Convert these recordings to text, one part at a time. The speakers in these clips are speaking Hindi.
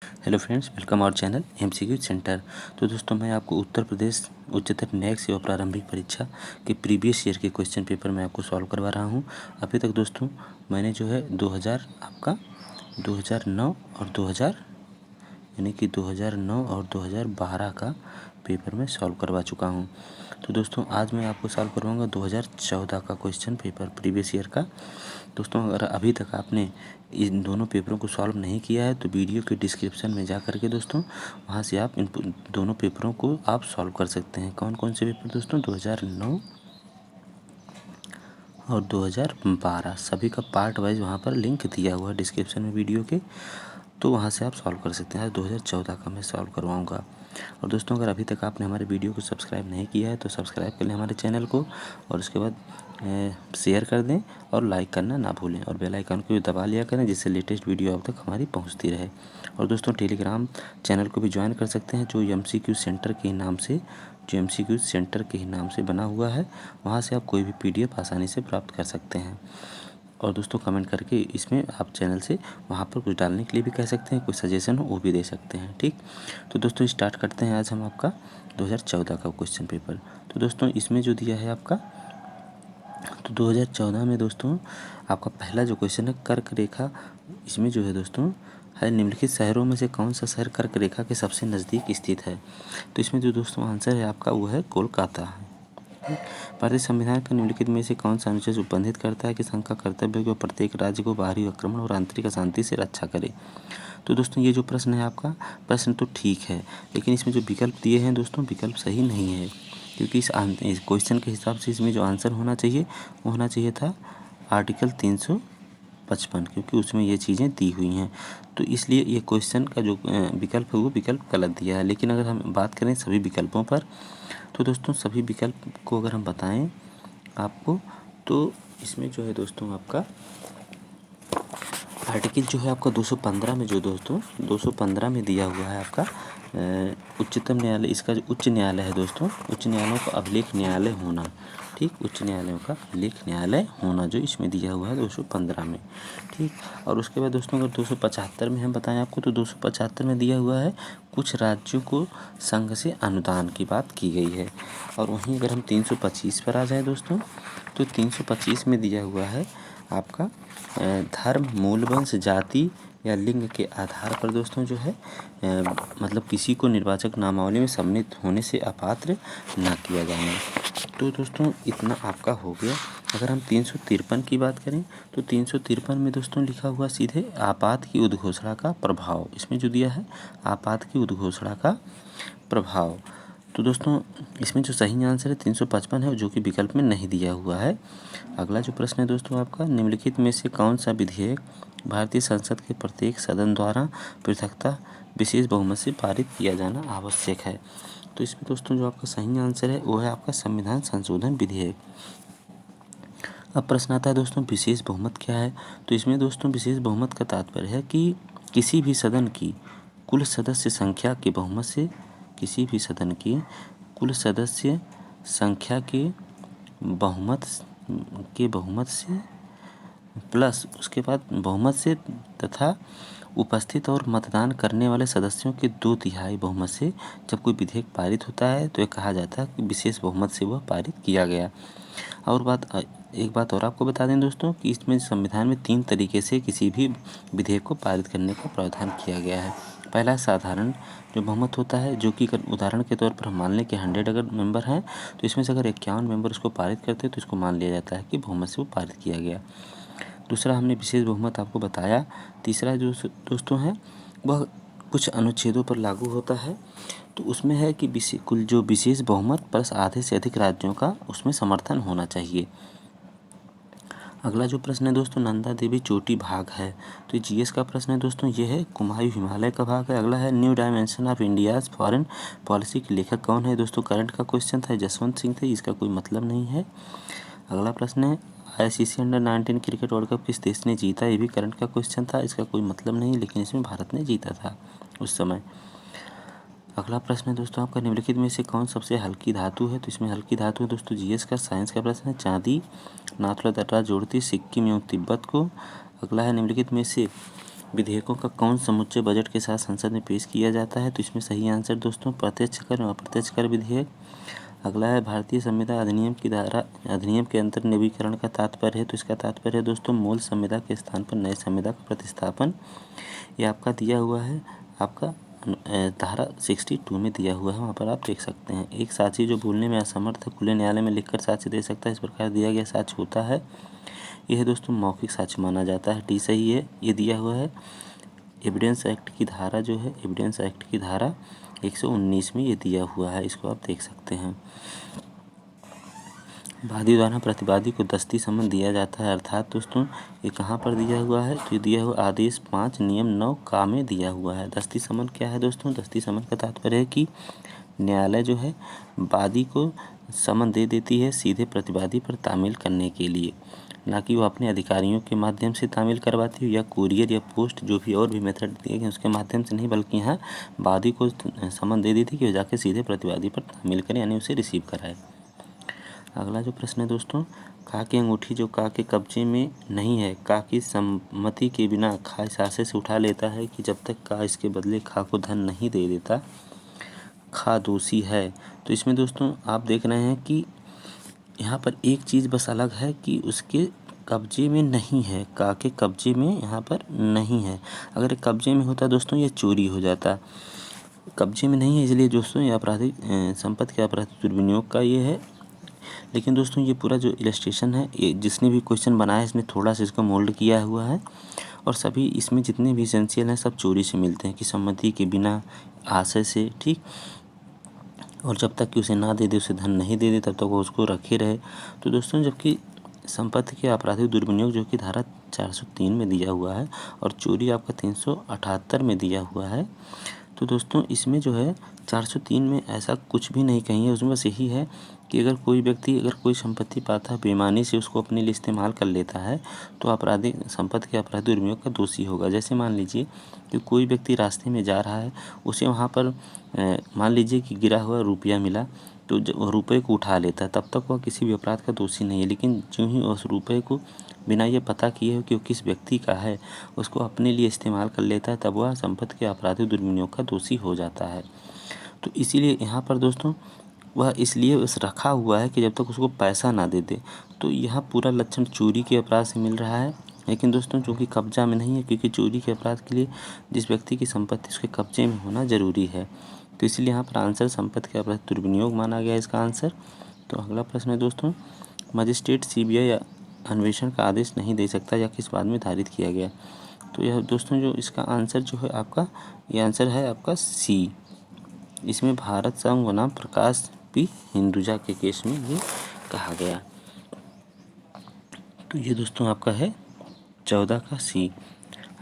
Hello friends, welcome our channel MCQ centre. तो दोस्तों, मैं आपको उत्तर प्रदेश उच्चतर न्यायिक सेवा प्रारंभिक परीक्षा के प्रीवियस ईयर के क्वेश्चन पेपर मैं आपको सॉल्व करवा रहा हूं। अभी तक दोस्तों मैंने जो है 2009 और 2012 का पेपर में सॉल्व करवा चुका हूं। तो दोस्तों आज मैं आपको सॉल्व करवाऊंगा 2014 का क्वेश्चन पेपर प्रीवियस ईयर का। दोस्तों अगर अभी तक आपने इन दोनों पेपरों को सॉल्व नहीं किया है तो वीडियो के डिस्क्रिप्शन में जा करके दोस्तों वहां से आप इन दोनों पेपरों को आप सॉल्व कर सकते हैं। कौन कौन से पेपर दोस्तों? 2009 और 2012 सभी का पार्ट वाइज वहाँ पर लिंक दिया हुआ है डिस्क्रिप्शन में वीडियो के, तो वहाँ से आप सॉल्व कर सकते हैं। आज 2014 का मैं सॉल्व करवाऊँगा। और दोस्तों अगर अभी तक आपने हमारे वीडियो को सब्सक्राइब नहीं किया है तो सब्सक्राइब कर लें हमारे चैनल को, और उसके बाद शेयर कर दें और लाइक करना ना भूलें, और बेल आइकन को भी दबा लिया करें जिससे लेटेस्ट वीडियो अब तक हमारी पहुंचती रहे। और दोस्तों टेलीग्राम चैनल को भी ज्वाइन कर सकते हैं जो एमसीक्यू सेंटर के ही नाम से बना हुआ है। वहाँ से आप कोई भी पीडीएफ आसानी से प्राप्त कर सकते हैं। और दोस्तों कमेंट करके इसमें आप चैनल से वहाँ पर कुछ डालने के लिए भी कह सकते हैं, कोई सजेशन हो वो भी दे सकते हैं। ठीक, तो दोस्तों स्टार्ट करते हैं आज हम आपका 2014 का क्वेश्चन पेपर। तो दोस्तों इसमें जो दिया है आपका, तो 2014 में दोस्तों आपका पहला जो क्वेश्चन है कर्क रेखा, इसमें जो है दोस्तों है निम्नलिखित शहरों में से कौन सा शहर कर्क रेखा के सबसे नज़दीक स्थित है? तो इसमें जो दोस्तों आंसर है आपका वो है कोलकाता। भारतीय संविधान का निम्नलिखित में से कौन सा अनुच्छेद उपबंधित करता है कि संघ का कर्तव्य है कि प्रत्येक राज्य को बाहरी आक्रमण और आंतरिक अशांति से रक्षा करे? तो दोस्तों ये जो प्रश्न है आपका, प्रश्न तो ठीक है, लेकिन इसमें जो विकल्प दिए हैं दोस्तों विकल्प सही नहीं है, क्योंकि इस क्वेश्चन के हिसाब से इसमें जो आंसर होना चाहिए वो होना चाहिए था आर्टिकल 355, क्योंकि उसमें ये चीज़ें दी हुई हैं। तो इसलिए ये क्वेश्चन का जो विकल्प है वो विकल्प गलत दिया है। लेकिन अगर हम बात करें सभी विकल्पों पर, तो दोस्तों सभी विकल्प को अगर हम बताएं आपको, तो इसमें जो है दोस्तों आपका आर्टिकल जो है आपका 215 में, जो दोस्तों 215 में दिया हुआ है आपका उच्चतम न्यायालय, इसका जो उच्च न्यायालय है दोस्तों, उच्च न्यायालयों का अभिलेख न्यायालय होना। ठीक, उच्च न्यायालयों का अभिलेख न्यायालय होना जो इसमें दिया हुआ है 215 में। ठीक, और उसके बाद दोस्तों अगर 275 में हम बताएं आपको, तो 275 में दिया हुआ है कुछ राज्यों को संघ से अनुदान की बात की गई है। और वहीं अगर हम 325 पर आ जाएँ दोस्तों, तो 325 में दिया हुआ है आपका धर्म, मूल वंश, जाति या लिंग के आधार पर दोस्तों जो है मतलब किसी को निर्वाचक नामावली में सम्मिलित होने से अपात्र ना किया जाना। तो दोस्तों इतना आपका हो गया। अगर हम 353 की बात करें, तो 353 में दोस्तों लिखा हुआ सीधे आपात की उद्घोषणा का प्रभाव, इसमें जो दिया है आपात की उद्घोषणा का प्रभाव। तो दोस्तों इसमें जो सही आंसर है 355 है, जो कि विकल्प में नहीं दिया हुआ है। अगला जो प्रश्न है दोस्तों आपका, निम्नलिखित में से कौन सा विधेयक भारतीय संसद के प्रत्येक सदन द्वारा पृथकतः विशेष बहुमत से पारित किया जाना आवश्यक है? तो इसमें दोस्तों जो आपका सही आंसर है वो है आपका संविधान संशोधन विधेयक। अब प्रश्न आता है दोस्तों विशेष बहुमत क्या है? तो इसमें दोस्तों विशेष बहुमत का तात्पर्य है कि किसी भी सदन की कुल सदस्य संख्या के बहुमत से, किसी भी सदन की कुल सदस्य संख्या के बहुमत से प्लस उसके बाद बहुमत से तथा उपस्थित और मतदान करने वाले सदस्यों के 2/3 बहुमत से जब कोई विधेयक पारित होता है तो यह कहा जाता है कि विशेष बहुमत से वह पारित किया गया। और एक बात और आपको बता दें दोस्तों कि इसमें संविधान में 3 तरीके से किसी भी विधेयक को पारित करने का प्रावधान किया गया है। पहला साधारण जो बहुमत होता है, जो कि उदाहरण के तौर पर हम मान लें कि 100 अगर मेंबर हैं तो इसमें से अगर 51 मेंबर उसको पारित करते हैं तो इसको मान लिया जाता है कि बहुमत से वो पारित किया गया। दूसरा हमने विशेष बहुमत आपको बताया। तीसरा जो दोस्तों है वह कुछ अनुच्छेदों पर लागू होता है, तो उसमें है कि कुल जो विशेष बहुमत प्लस आधे से अधिक राज्यों का उसमें समर्थन होना चाहिए। अगला जो प्रश्न है दोस्तों नंदा देवी चोटी भाग है, तो जीएस का प्रश्न है दोस्तों ये है कुमायूं हिमालय का भाग है। अगला है new dimension of India's foreign policy के लेखक कौन है? दोस्तों करंट का क्वेश्चन था, जसवंत सिंह थे, इसका कोई मतलब नहीं है। अगला प्रश्न है ICC under-19 cricket world cup किस देश ने जीता? ये भी करंट का क्वेश्चन था, इसका कोई मतलब नहीं, लेकिन इसमें भारत ने जीता था उस समय। अगला प्रश्न है दोस्तों आपका निम्नलिखित में से कौन सबसे हल्की धातु है? तो इसमें हल्की धातु है दोस्तों जीएस का साइंस का प्रश्न है चांदी नाथुला दर्रा जोड़ती सिक्किम एवं तिब्बत को। अगला है निम्नलिखित में से विधेयकों का कौन समुच्चय बजट के साथ संसद में पेश किया जाता है? तो इसमें सही आंसर दोस्तों प्रत्यक्ष कर और अप्रत्यक्ष कर विधेयक। अगला है भारतीय संविदा अधिनियम के अंतर्निवीकरण का तात्पर्य है। तो इसका तात्पर्य है दोस्तों मूल संविदा के स्थान पर नए संविदा का प्रतिस्थापन। ये आपका दिया हुआ है आपका धारा 62 में दिया हुआ है, वहाँ पर आप देख सकते हैं। एक साक्षी जो बोलने में असमर्थ है खुले न्यायालय में लिखकर साक्ष्य दे सकता है, इस प्रकार दिया गया साक्ष्य होता है। यह दोस्तों मौखिक साक्ष्य माना जाता है। डी सही है। ये दिया हुआ है एविडेंस एक्ट की धारा जो है एविडेंस एक्ट की धारा 119 में ये दिया हुआ है, इसको आप देख सकते हैं। वादी द्वारा प्रतिवादी को दस्ती समन दिया जाता है, अर्थात दोस्तों ये कहाँ पर दिया हुआ है? तो ये दिया हुआ आदेश 5 नियम 9 का में दिया हुआ है। दस्ती समन क्या है दोस्तों? दस्ती समन का तात्पर्य है कि न्यायालय जो है वादी को समन दे देती है सीधे प्रतिवादी पर तामील करने के लिए, ना कि वो अपने अधिकारियों के माध्यम से तामील करवाती हो या कुरियर या पोस्ट जो भी और भी मेथड दिए गए उसके माध्यम से नहीं, बल्कि यहाँ वादी को समन दे दी थी कि वो जाके सीधे प्रतिवादी पर तामील करे यानी उसे रिसीव कराए। अगला जो प्रश्न है दोस्तों, का की अंगूठी जो का के कब्जे में नहीं है, का की सम्मति के बिना खा इस आशय से उठा लेता है कि जब तक का इसके बदले खा को धन नहीं दे देता खा दोषी है। तो इसमें दोस्तों आप देख रहे हैं कि यहाँ पर एक चीज़ बस अलग है कि उसके कब्जे में नहीं है, का के कब्जे में यहाँ पर नहीं है। अगर कब्जे में होता दोस्तों ये चोरी हो जाता, कब्जे में नहीं है इसलिए दोस्तों ये आपराधिक संपत्ति के आपराधिक दुर्विनियोग का ये है। लेकिन दोस्तों ये पूरा जो इलस्ट्रेशन है ये जिसने भी क्वेश्चन बनाया है इसमें थोड़ा सा इसको मोल्ड किया हुआ है, और सभी इसमें जितने भी एसेंशियल हैं सब चोरी से मिलते हैं कि सम्मति के बिना आशय से, ठीक, और जब तक कि उसे ना दे दे उसे धन नहीं दे दे तब तक वो उसको रखे रहे। तो दोस्तों जबकि संपत्ति के आपराधिक दुर्विनियोग जो कि धारा 403 में दिया हुआ है और चोरी आपका 378 में दिया हुआ है, तो दोस्तों इसमें जो है 403 में ऐसा कुछ भी नहीं कहीं है, उसमें बस यही है कि अगर कोई व्यक्ति अगर कोई संपत्ति पाता है बेईमानी से उसको अपने लिए इस्तेमाल कर लेता है तो आपराधिक संपत्ति के आपराधिक दुर्विनियोग का दोषी होगा। जैसे मान लीजिए कि कोई व्यक्ति रास्ते में जा रहा है, उसे वहाँ पर मान लीजिए कि गिरा हुआ रुपया मिला, तो रुपये को उठा लेता है तब तक वह किसी भी अपराध का दोषी नहीं है। लेकिन जो ही उस रुपये को बिना ये पता किए हो कि वो किस व्यक्ति का है उसको अपने लिए इस्तेमाल कर लेता है, तब वह संपत्ति के आपराधिक दुर्विनियोग का दोषी हो जाता है। तो इसीलिए यहाँ पर दोस्तों वह इसलिए बस रखा हुआ है कि जब तक उसको पैसा ना दे दे। तो यहाँ पूरा लक्षण चोरी के अपराध से मिल रहा है, लेकिन दोस्तों चूँकि कब्जा में नहीं है, क्योंकि चोरी के अपराध के लिए जिस व्यक्ति की संपत्ति उसके कब्जे में होना जरूरी है, तो इसलिए यहाँ पर आंसर संपत्ति के अपराध दुर्विनियोग माना गया इसका आंसर। तो अगला प्रश्न है दोस्तों, मजिस्ट्रेट सीबीआई अन्वेषण का आदेश नहीं दे सकता या किस बात में धारित किया गया? तो यह दोस्तों जो इसका आंसर जो है आपका ये आंसर है आपका सी। इसमें भारत संघ बनाम प्रकाश पी हिंदुजा के केस में ये कहा गया। तो ये दोस्तों आपका है 14 का सी।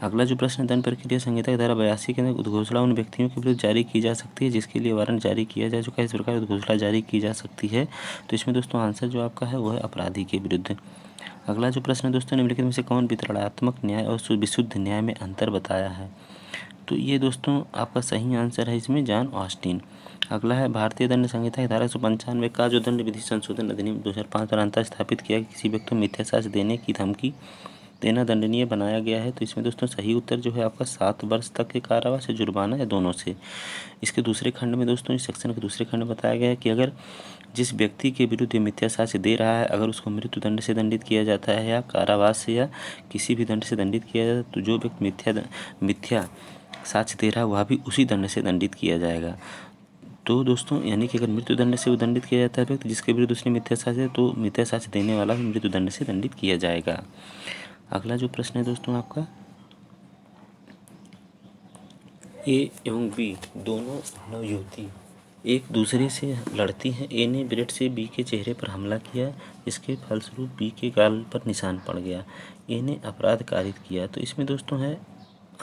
अगला जो प्रश्न दंड प्रक्रिया संहिता की धारा 82 के अंदर उद्घोषणा उन व्यक्तियों के विरुद्ध जारी की जा सकती है जिसके लिए वारंट जारी किया जा चुका है, इस प्रकार उद्घोषणा जारी की जा सकती है। तो इसमें दोस्तों आंसर जो आपका है वो है अपराधी के विरुद्ध। अगला जो प्रश्न है दोस्तों, निम्नलिखित में से कौन वितरणात्मक न्याय और विशुद्ध न्याय में अंतर बताया है? तो ये दोस्तों आपका सही आंसर है इसमें जॉन ऑस्टिन। अगला है भारतीय दंड संहिता की धारा 195 का जो दंड विधि संशोधन अधिनियम 2005 और अंतर स्थापित किया कि किसी व्यक्ति को मिथ्या साक्ष्य देने की धमकी देना दंडनीय बनाया गया है। तो इसमें दोस्तों सही उत्तर जो है आपका 7 वर्ष तक के कारावास या जुर्माना या दोनों से। इसके दूसरे खंड में दोस्तों इस सेक्शन के दूसरे खंड में बताया गया है कि अगर जिस व्यक्ति के विरुद्ध ये मिथ्या साक्ष्य दे रहा है अगर उसको मृत्यु दंड से दंडित किया जाता है या कारावास से या किसी भी दंड से दंडित किया जाता है, तो जो व्यक्ति मिथ्या साक्ष्य दे रहा है वह भी उसी दंड से दंडित किया जाएगा। तो दोस्तों यानी कि अगर मृत्यु दंड से वो दंडित किया जाता है व्यक्ति जिसके विरुद्ध उसने मिथ्या साक्ष्य है, तो मिथ्या साक्ष्य देने वाला भी मृत्यु दंड से दंडित किया जाएगा। अगला जो प्रश्न है दोस्तों आपका, ए एवं बी दोनों नवयुवती एक दूसरे से लड़ती हैं। ए ने ब्रेड से बी के चेहरे पर हमला किया, इसके फलस्वरूप बी के गाल पर निशान पड़ गया। ए ने अपराध कारित किया। तो इसमें दोस्तों है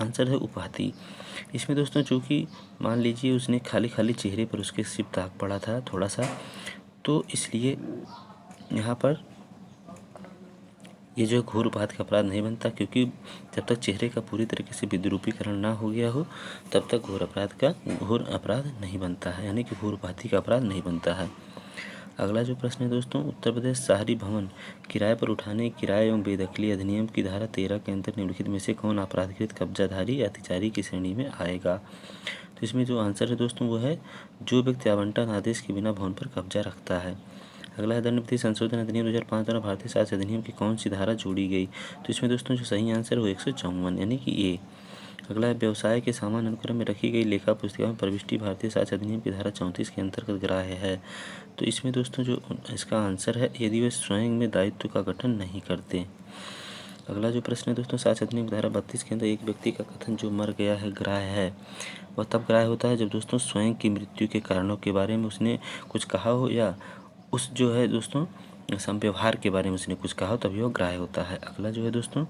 आंसर है उपाधि। इसमें दोस्तों चूँकि मान लीजिए उसने खाली चेहरे पर उसके सिर्फ दाग पड़ा था थोड़ा सा, तो इसलिए यहाँ पर ये जो घोर अपराध का अपराध नहीं बनता, क्योंकि जब तक चेहरे का पूरी तरीके से विद्रूपीकरण ना हो गया हो तब तक घोर अपराध नहीं बनता है, यानी कि घोर उपाधि का अपराध नहीं बनता है। अगला जो प्रश्न है दोस्तों, उत्तर प्रदेश शहरी भवन किराए पर उठाने, किराए एवं बेदखली अधिनियम की धारा 13 के अंतर्गत निम्नलिखित में से कौन अपराधीकृत कब्जाधारी या अतिचारी की श्रेणी में आएगा? तो इसमें जो आंसर है दोस्तों वो है जो व्यक्ति आवंटन आदेश के बिना भवन पर कब्जा रखता है। अगला है दंड विधि संशोधन अधिनियम 2005 द्वारा भारतीय शासन अधिनियम की कौन सी धारा जोड़ी गई? तो इसमें दोस्तों जो सही आंसर है वो 154 यानी कि ए। अगला है व्यवसाय के सामान अनुक्रम में रखी गई लेखा पुस्तिका में प्रविष्टि भारतीय शासन अधिनियम की धारा 34 के अंतर्गत ग्राह्य है। तो इसमें दोस्तों जो इसका आंसर है यदि वे स्वयं में दायित्व का गठन नहीं करते। अगला जो प्रश्न है दोस्तों, शासन अधिनियम की धारा 32 के अंदर एक व्यक्ति का कथन जो मर गया है ग्राह्य है, वह तब ग्राह्य होता है जब दोस्तों स्वयं की मृत्यु के कारणों के बारे में उसने कुछ कहा हो या उस जो है दोस्तों संव्यवहार के बारे में उसने कुछ कहा हो तभी वो ग्राह्य होता है। अगला जो है दोस्तों,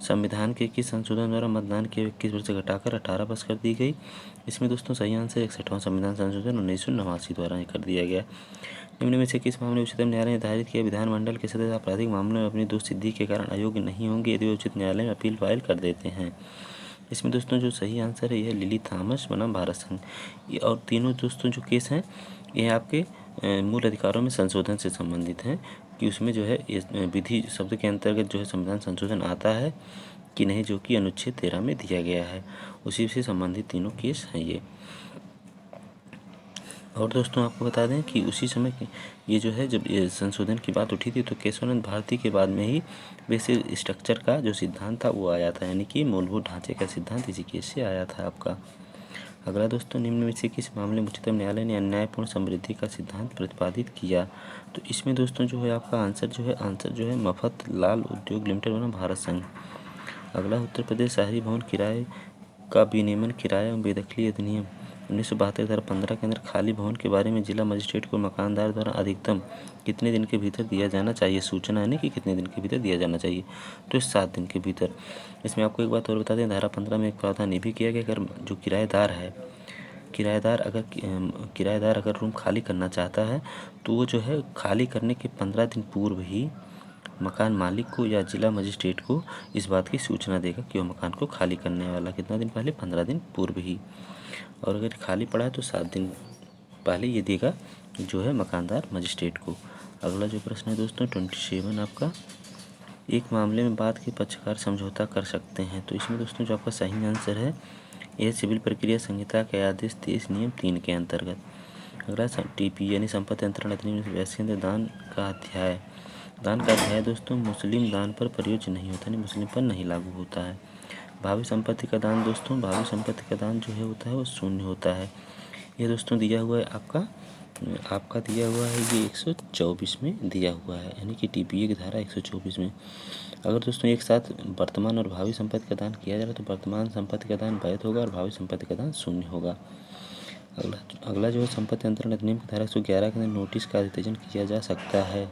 संविधान के 21 संशोधन द्वारा मतदान की 21 वर्ष से घटाकर 18 वर्ष कर दी गई। इसमें दोस्तों सही आंसर 61वां संविधान संशोधन 1989 द्वारा कर दिया गया। निम्न में से किस मामले में उच्चतम न्यायालय ने निर्धारित किया विधानमंडल के सदस्य आपराधिक मामलों में अपनी दोष सिद्धि के कारण अयोग्य नहीं होंगे यदि वे उच्च न्यायालय में अपील फाइल कर देते हैं? इसमें दोस्तों जो सही आंसर है यह लिली थॉमस बनाम भारत संघ। ये और तीनों दोस्तों जो केस हैं ये आपके मूल अधिकारों में संशोधन से संबंधित हैं कि उसमें जो है विधि शब्द के अंतर्गत जो है संविधान संशोधन आता है कि नहीं, जो कि अनुच्छेद 13 में दिया गया है, उसी से संबंधित तीनों केस हैं ये। और दोस्तों आपको बता दें कि उसी समय ये जो है जब ये संशोधन की बात उठी थी तो केशवानंद भारती के बाद में ही बेसिक स्ट्रक्चर का जो सिद्धांत था वो आया था, यानी कि मूलभूत ढांचे का सिद्धांत इसी केस से आया था आपका। अगला दोस्तों, निम्न में से किस मामले में उच्चतम न्यायालय ने अन्यायपूर्ण समृद्धि का सिद्धांत प्रतिपादित किया? तो इसमें दोस्तों जो है आपका आंसर जो है मफत लाल उद्योग लिमिटेड बनाम भारत संघ। अगला उत्तर प्रदेश शहरी भवन किराए का विनियमन किराया एवं बेदखली अधिनियम 1972 धारा 15 के अंदर खाली भवन के बारे में जिला मजिस्ट्रेट को मकानदार द्वारा अधिकतम कितने दिन के भीतर दिया जाना चाहिए सूचना, यानी कि कितने दिन के भीतर दिया जाना चाहिए? तो 7 दिन के भीतर। इसमें आपको एक बात और बता दें, धारा 15 में एक प्रावधान ये भी किया गया अगर जो किराएदार अगर रूम खाली करना चाहता है तो वो जो है खाली करने के 15 दिन पूर्व ही मकान मालिक को या जिला मजिस्ट्रेट को इस बात की सूचना देगा कि वो मकान को खाली करने वाला कितना दिन पहले, 15 दिन पूर्व ही। और अगर खाली पड़ा है तो 7 दिन पहले ये देगा जो है मकानदार मजिस्ट्रेट को। अगला जो प्रश्न है दोस्तों 27 आपका, एक मामले में बाद के पक्षकार समझौता कर सकते हैं? तो इसमें दोस्तों जो आपका सही आंसर है यह सिविल प्रक्रिया संहिता के आदेश 23 नियम 3 के अंतर्गत। अगला टीपी यानी संपत्ति अंतरण अधिनियम दान का अध्याय दोस्तों मुस्लिम दान पर प्रयोज्य नहीं होता, नहीं मुस्लिम पर नहीं लागू होता है। भावी संपत्ति का दान दोस्तों, भावी संपत्ति का दान जो है होता है वो शून्य होता है। ये दोस्तों दिया हुआ है आपका दिया हुआ है ये 124 में दिया हुआ है, यानी कि टीपीए की धारा 124 में। अगर दोस्तों एक साथ वर्तमान और भावी संपत्ति का दान किया जा रहा है तो वर्तमान संपत्ति का दान वैध होगा और भावी संपत्ति का दान शून्य होगा। अगला जो है संपत्ति अंतरण अधिनियम की धारा 111 के अंदर नोटिस का अधित्यजन किया जा सकता है,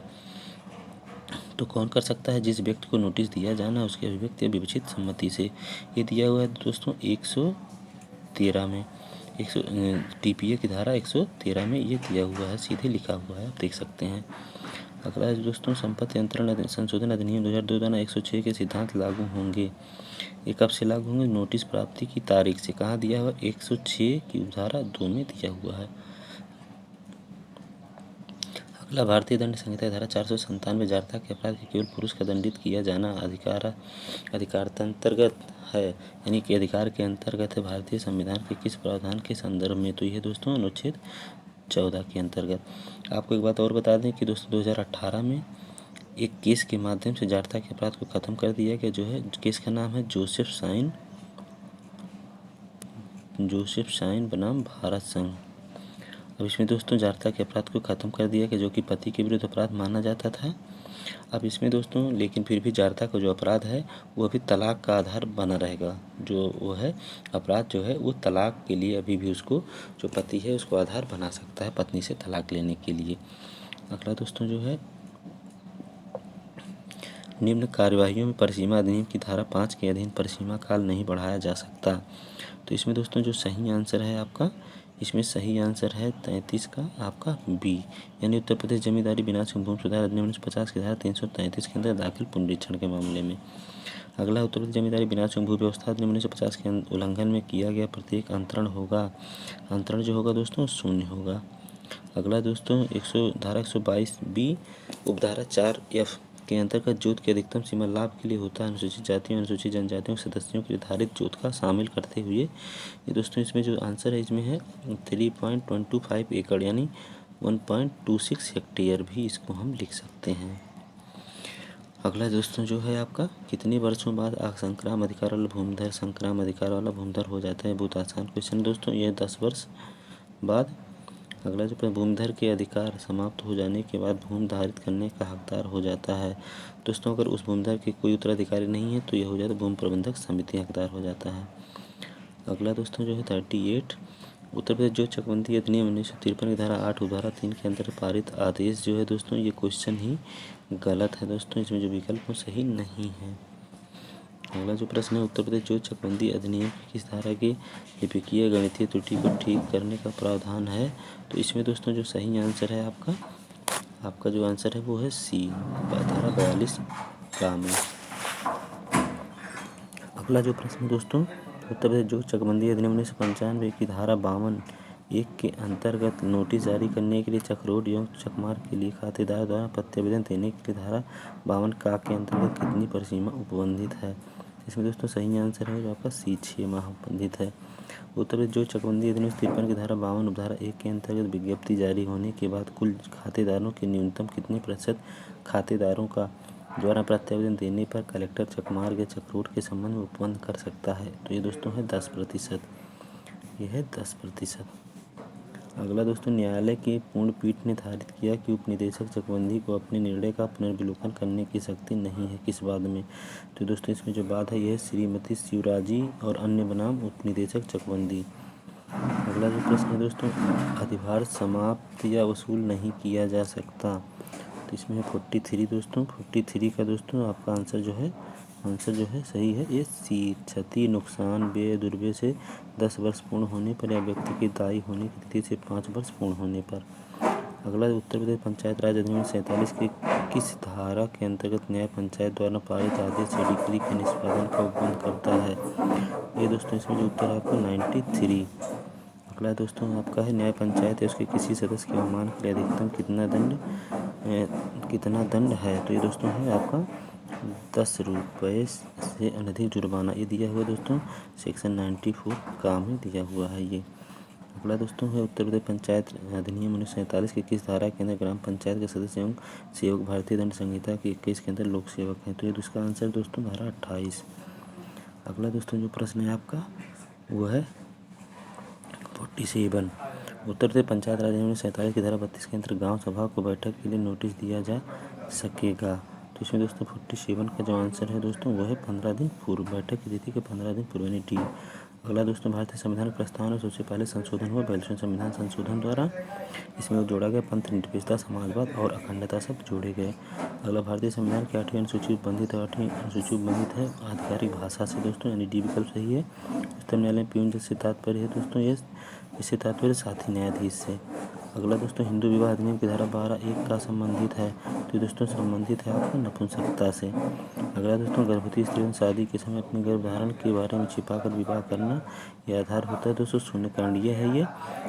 तो कौन कर सकता है? जिस व्यक्ति को नोटिस दिया जाना उसके अभिव्यक्ति विवक्षित सम्मति से। ये दिया हुआ है दोस्तों 113 में, टीपीए की धारा 113 में ये दिया हुआ है, सीधे लिखा हुआ है, आप देख सकते हैं। अगला है दोस्तों संपत्ति अंतरण संशोधन अधिनियम 2002 द्वारा 106 के सिद्धांत लागू होंगे। ये कब से लागू होंगे? नोटिस प्राप्ति की तारीख से। कहाँ दिया हुआ? 106 की धारा 2 में दिया हुआ है। अगला भारतीय दंड संहिता धारा 497 जारता के अपराध के केवल पुरुष का दंडित किया जाना अधिकारतंतर्गत है, यानी कि अधिकार के अंतर्गत है भारतीय संविधान के किस प्रावधान के संदर्भ में? तो यह दोस्तों अनुच्छेद 14 के अंतर्गत। आपको एक बात और बता दें कि दोस्तों 2018 में एक केस के माध्यम से जारता के अपराध को खत्म कर दिया गया, जो है केस का नाम है जोसेफ साइन बनाम भारत संघ। अब इसमें दोस्तों जारता के अपराध को खत्म कर दिया गया जो कि पति के विरुद्ध अपराध माना जाता था। अब इसमें दोस्तों लेकिन फिर भी जारता का जो अपराध है वो अभी तलाक का आधार बना रहेगा, जो वो है अपराध जो है वो तलाक के लिए अभी भी उसको जो पति है उसको आधार बना सकता है पत्नी से तलाक लेने के लिए। अगला दोस्तों जो है निम्न कार्यवाहियों में परिसीमा अधिनियम की धारा 5 के अधीन परिसीमा काल नहीं बढ़ाया जा सकता। तो इसमें दोस्तों जो सही आंसर है आपका, इसमें सही आंसर है 33 का आपका बी, यानी उत्तर प्रदेश जमींदारी विनाश एवं भूमि सुधार अधिनियम 1950 की धारा 333 के अंदर दाखिल पुनरीक्षण के मामले में। अगला उत्तर प्रदेश जमींदारी विनाश एवं भू व्यवस्था अधिनियम 1950 के उल्लंघन में किया गया प्रत्येक अंतरण जो होगा दोस्तों शून्य होगा। अगला दोस्तों धारा 122 बी उपधारा 4F के अंतर्गत जोत की अधिकतम सीमा लाभ के लिए होता है अनुसूचित जातियों अनुसूचित जनजातियों के सदस्यों के निर्धारित जोत का शामिल करते हुए। ये दोस्तों इसमें जो आंसर है इसमें है 3.125 एकड़ यानी 1.26 हेक्टेयर भी इसको हम लिख सकते हैं। अगला दोस्तों जो है आपका कितने वर्षों बाद संक्राम अधिकार वाला भूमिधर संक्राम अधिकार वाला भूमिधर हो जाता है। बहुत आसान क्वेश्चन दोस्तों, यह 10 वर्ष बाद। अगला जो भूमिधर के अधिकार समाप्त हो जाने के बाद भूमि धारित करने का हकदार हो जाता है। दोस्तों अगर उस भूमिधर के कोई उत्तराधिकारी नहीं है तो यह हो जाता है भूमि प्रबंधक समिति हकदार हो जाता है। अगला दोस्तों जो है 38 उत्तर प्रदेश जो चकबंदी अधिनियम 1953 की धारा 8 उपधारा 3 के अंतर्गत पारित आदेश जो है दोस्तों ये क्वेश्चन ही गलत है दोस्तों, इसमें जो विकल्प वो सही नहीं है। अगला जो प्रश्न है उत्तर प्रदेश जो चकबंदी अधिनियम की किस धारा की लिपिकीय गणितीय त्रुटि को ठीक करने का प्रावधान है। तो इसमें दोस्तों जो सही आंसर है आपका जो आंसर है वो है सी धारा 42 का में। अगला जो प्रश्न दोस्तों उत्तर प्रदेश जो चकबंदी अधिनियम 1995 की धारा 52(1) के अंतर्गत नोटिस जारी करने के लिए चकरोड एवं चकमार के लिए खातेदार द्वारा प्रत्यावेदन देने के लिए धारा 52 का के अंतर्गत कितनी परिसीमा उपबंधित है। इसमें दोस्तों सही आंसर है जो आपका सी 6 माह उपबंधित है। उत्तर प्रदेश जो चकबंदी अधिनियम 53 की धारा 52 उपधारा 1 के अंतर्गत विज्ञप्ति जारी होने के बाद कुल खातेदारों के न्यूनतम कितने प्रतिशत खातेदारों का द्वारा प्रत्यावेदन देने पर कलेक्टर चकमार के चकरोड के संबंध में उपबंध कर सकता है। तो ये दोस्तों है 10%, ये है 10%। अगला दोस्तों न्यायालय की पूर्ण पीठ ने निर्धारित किया कि उपनिदेशक चकबंदी को अपने निर्णय का पुनर्विलोकन करने की शक्ति नहीं है किस वाद में। तो दोस्तों इसमें जो बात है यह श्रीमती शिवराजी और अन्य बनाम उपनिदेशक चकबंदी। अगला जो प्रश्न है दोस्तों अधिभार समाप्त या वसूल नहीं किया जा सकता। तो इसमें है 43 दोस्तों, 43 का दोस्तों आपका आंसर जो है सही है ये सी क्षति नुकसान व्यय दुर्व्यय से 10 वर्ष पूर्ण होने पर या व्यक्ति के दायी होने की तिथि से 5 वर्ष पूर्ण होने पर। अगला उत्तर प्रदेश पंचायत राज अधिनियम 47 के किस धारा के अंतर्गत न्याय पंचायत द्वारा पारित आदेश या डिक्री के निष्पादन का उपबंध करता है। ये दोस्तों इसमें जो उत्तर है आपका 93। अगला दोस्तों आपका है न्याय पंचायत है उसके किसी सदस्य के अवमान के लिए अधिकतम कितना दंड है। तो ये दोस्तों है आपका 10 रुपये से अनधिक जुर्माना। ये दिया हुआ दोस्तों सेक्शन 94 का में दिया हुआ है ये। अगला दोस्तों है उत्तर प्रदेश पंचायत अधिनियम 1947 के किस धारा के अंदर ग्राम पंचायत के सदस्य एवं सेवक भारतीय दंड संहिता के 21 के अंदर लोक सेवक हैं। तो ये इसका आंसर दोस्तों धारा 28। अगला दोस्तों जो प्रश्न है आपका वो है 47 उत्तर प्रदेश पंचायत राज अधिनियम 47 की धारा 32 के अंतर्गत गाँव सभा को बैठक के लिए नोटिस दिया जा सकेगा। तो इसमें दोस्तों 47 का जो आंसर है दोस्तों वो है 15 दिन पूर्व, बैठक की तिथि के 15 दिन पूर्व यानी डी। अगला दोस्तों भारतीय संविधान प्रस्तावना में सबसे पहले संशोधन हुआ 42वें संविधान संशोधन द्वारा। इसमें जोड़ा गया पंथ निरपेक्षता समाजवाद और अखंडता सब जोड़े गए। अगला भारतीय संविधान की 8वीं अनुसूची उपबंधित है 8वीं अनुसूची उपबंधित है आधिकारिक भाषा से दोस्तों यानी डी विकल्प सही है। उच्चतम न्यायालय प्यून जिससे तात्पर्य है दोस्तों ये इससे तात्पर्य साथी न्यायाधीश से। अगला दोस्तों हिंदू विवाह अधिनियम की धारा 12(1) का संबंधित है। तो दोस्तों संबंधित है आपका नपुंसकता से। अगला दोस्तों गर्भवती स्त्री शादी के समय अपने गर्भधारण के बारे में छिपाकर विवाह करना यह आधार होता है दोस्तों शून्यकांडीय है ये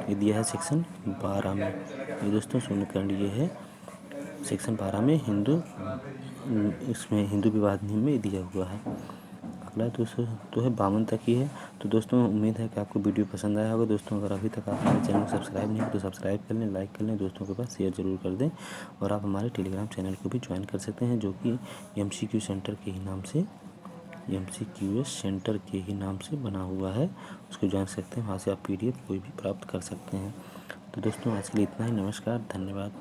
दिया है सेक्शन 12 में। ये दोस्तों शून्यकांडीय है सेक्शन 12 में इसमें हिंदू विवाह अधिनियम में दिया हुआ है। अगला दोस्तों तो है 52 तक ही है। तो दोस्तों उम्मीद है कि आपको वीडियो पसंद आया होगा। दोस्तों अगर अभी तक आप हमारे चैनल को सब्सक्राइब नहीं किया तो सब्सक्राइब कर लें, लाइक कर लें, दोस्तों के पास शेयर जरूर कर दें। और आप हमारे टेलीग्राम चैनल को भी ज्वाइन कर सकते हैं जो कि MCQ सेंटर के ही नाम से बना हुआ है, उसको ज्वाइन सकते हैं। वहाँ से आप PDF कोई भी प्राप्त कर सकते हैं। तो दोस्तों आज के लिए इतना ही, नमस्कार, धन्यवाद।